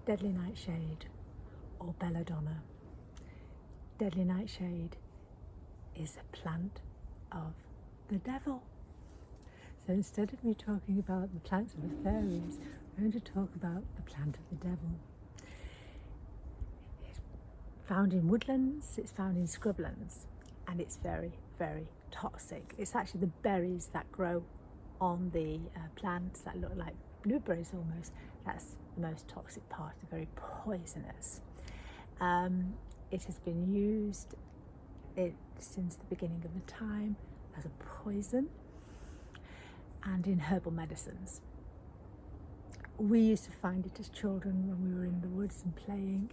Deadly Nightshade or Belladonna. Deadly Nightshade is a plant of the devil. So instead of me talking about the plants of the fairies, we're going to talk about the plant of the devil. It's found in woodlands, it's found in scrublands, and it's very, very toxic. It's actually the berries that grow on the plants that look like blueberries almost. That's the most toxic part, very poisonous. It has been used since the beginning of the time as a poison and in herbal medicines. We used to find it as children when we were in the woods and playing,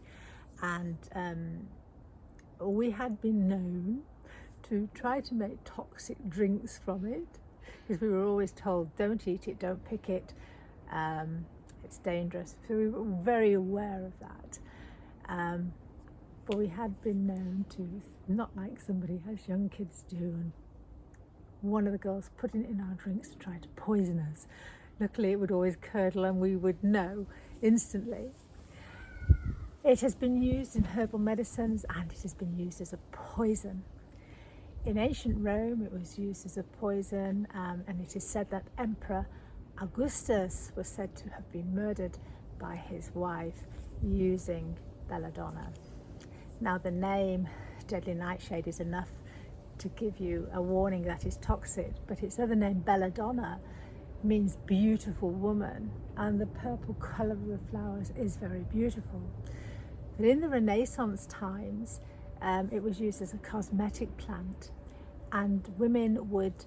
and we had been known to try to make toxic drinks from it, because we were always told, don't eat it, don't pick it, it's dangerous. So we were very aware of that. But we had been known to, not like somebody as young kids do, and one of the girls putting it in our drinks to try to poison us. Luckily it would always curdle and we would know instantly. It has been used in herbal medicines and it has been used as a poison. In ancient Rome it was used as a poison, and it is said that Emperor Augustus was said to have been murdered by his wife using Belladonna. Now the name Deadly Nightshade is enough to give you a warning that it's toxic, but its other name, Belladonna, means beautiful woman, and the purple colour of the flowers is very beautiful. But in the Renaissance times, it was used as a cosmetic plant, and women would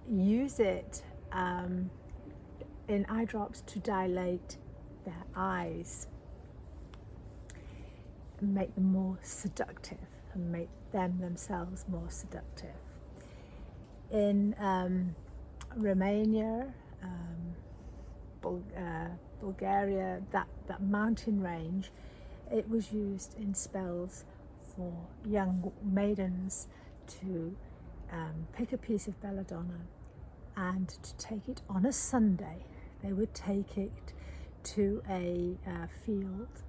use it in eye drops to dilate their eyes, and make them more seductive, and make them themselves more seductive. In Romania, Bulgaria, that mountain range, it was used in spells for young maidens to pick a piece of belladonna and to take it on a Sunday. They would take it to a field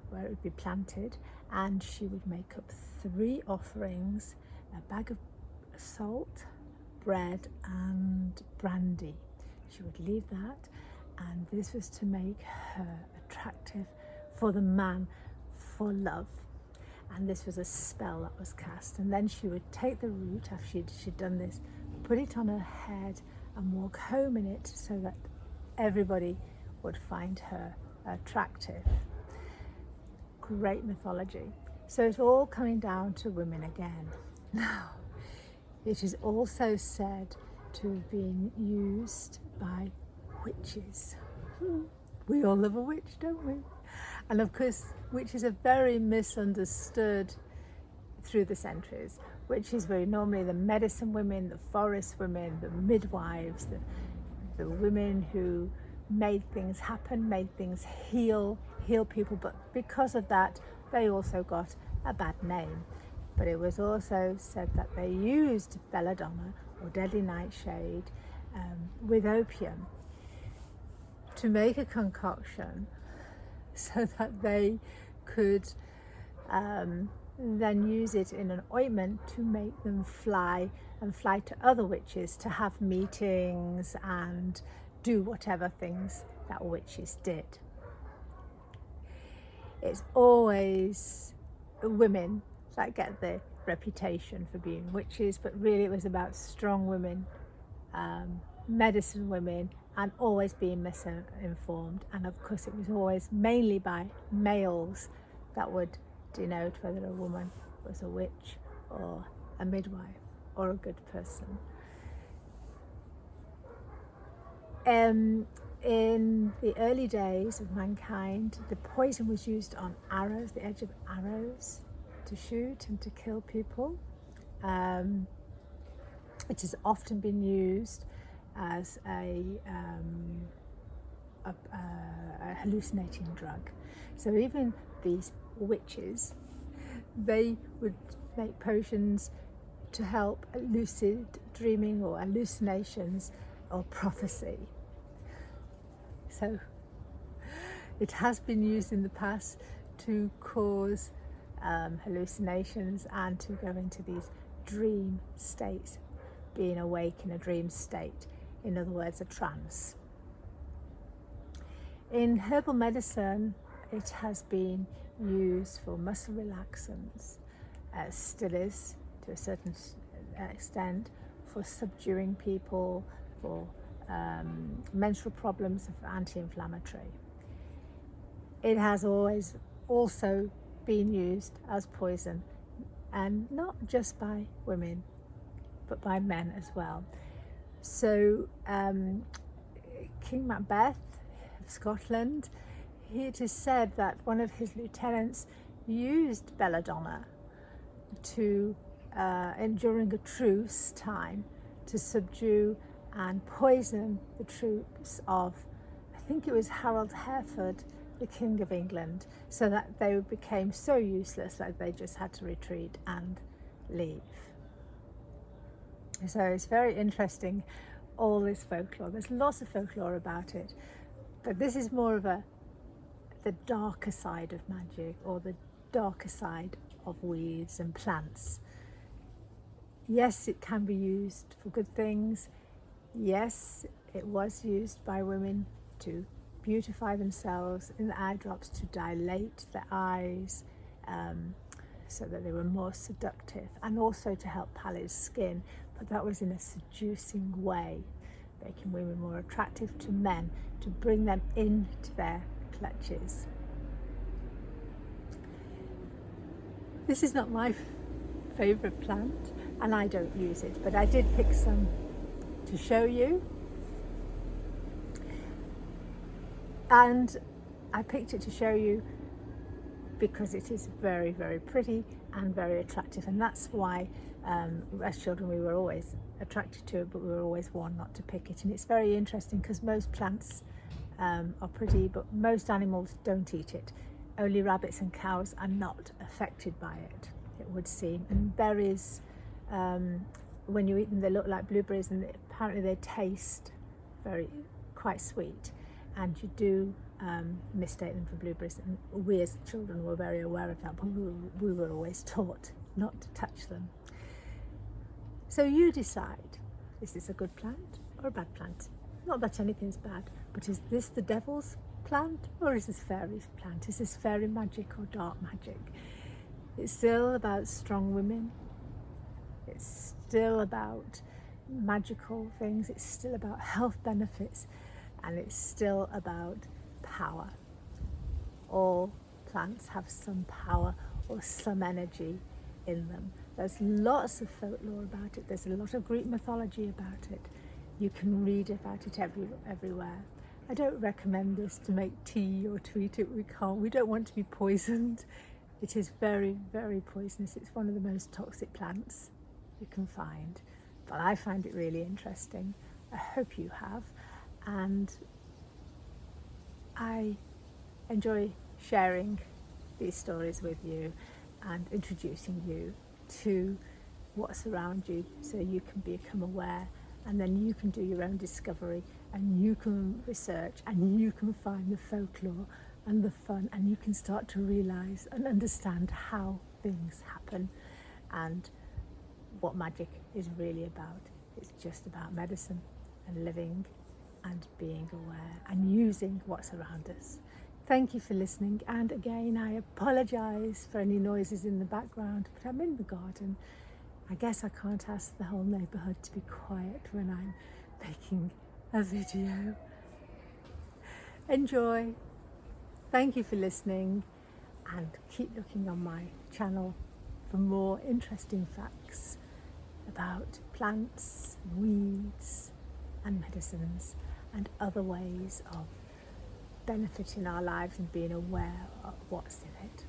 where it would be planted, and she would make up 3 offerings: a bag of salt, bread and brandy. She would leave that, and this was to make her attractive for the man, for love. And this was a spell that was cast, and then she would take the root after she'd done this, put it on her head and walk home in it so that everybody would find her attractive. Great mythology. So it's all coming down to women again. Now, it is also said to have been used by witches. We all love a witch, don't we? And of course, witches are very misunderstood through the centuries. Witches were normally the medicine women, the forest women, the midwives, the women who made things happen, made things heal people, but because of that, they also got a bad name. But it was also said that they used belladonna or deadly nightshade with opium to make a concoction so that they could then use it in an ointment to make them fly to other witches, to have meetings and do whatever things that witches did. It's always women that get the reputation for being witches, but really it was about strong women, medicine women, and always being misinformed. And of course it was always mainly by males that would denote whether a woman was a witch or a midwife or a good person. In the early days of mankind, the poison was used on arrows, the edge of arrows, to shoot and to kill people. It has often been used as a hallucinating drug. So even these witches, they would make potions to help lucid dreaming or hallucinations or prophecy. So It has been used in the past to cause hallucinations and to go into these dream states, being awake in a dream state, in other words, a trance. In herbal medicine, it has been used for muscle relaxants, still is to a certain extent, for subduing people, for menstrual problems, of anti-inflammatory. It has always also been used as poison, and not just by women, but by men as well. So King Macbeth of Scotland, it is said that one of his lieutenants used Belladonna to during a truce time to subdue and poison the troops of, I think it was Harold Hereford, the King of England, so that they became so useless that they just had to retreat and leave. So it's very interesting, all this folklore. There's lots of folklore about it, but this is more of the darker side of magic, or the darker side of weeds and plants. Yes, it can be used for good things. Yes, it was used by women to beautify themselves in the eye drops, to dilate the eyes so that they were more seductive, and also to help pallid skin, but that was in a seducing way, making women more attractive to men, to bring them into their clutches. This is not my favourite plant, and I don't use it, but I did pick some to show you. And I picked it to show you because it is very, very pretty and very attractive, and that's why as children we were always attracted to it, but we were always warned not to pick it. And it's very interesting because most plants are pretty, but most animals don't eat it. Only rabbits and cows are not affected by it, it would seem. And berries, when you eat them, they look like blueberries, and apparently they taste quite sweet, and you do mistake them for blueberries, and we as children were very aware of that, but we were always taught not to touch them. So you decide, is this a good plant or a bad plant? Not that anything's bad, but is this the devil's plant, or is this fairy's plant? Is this fairy magic or dark magic? It's still about strong women. It's still about magical things. It's still about health benefits, and it's still about power. All plants have some power or some energy in them. There's lots of folklore about it. There's a lot of Greek mythology about it. You can read about it everywhere. I don't recommend this to make tea or to eat it. We don't want to be poisoned. It is very, very poisonous. It's one of the most toxic plants you can find, but I find it really interesting. I hope you have, and I enjoy sharing these stories with you and introducing you to what's around you, so you can become aware, and then you can do your own discovery, and you can research, and you can find the folklore and the fun, and you can start to realize and understand how things happen and what magic is really about. It's just about medicine and living and being aware and using what's around us. Thank you for listening, and again I apologize for any noises in the background, but I'm in the garden. I guess I can't ask the whole neighbourhood to be quiet when I'm making a video. Enjoy. Thank you for listening, and keep looking on my channel for more interesting facts about plants, weeds and medicines, and other ways of benefiting our lives and being aware of what's in it.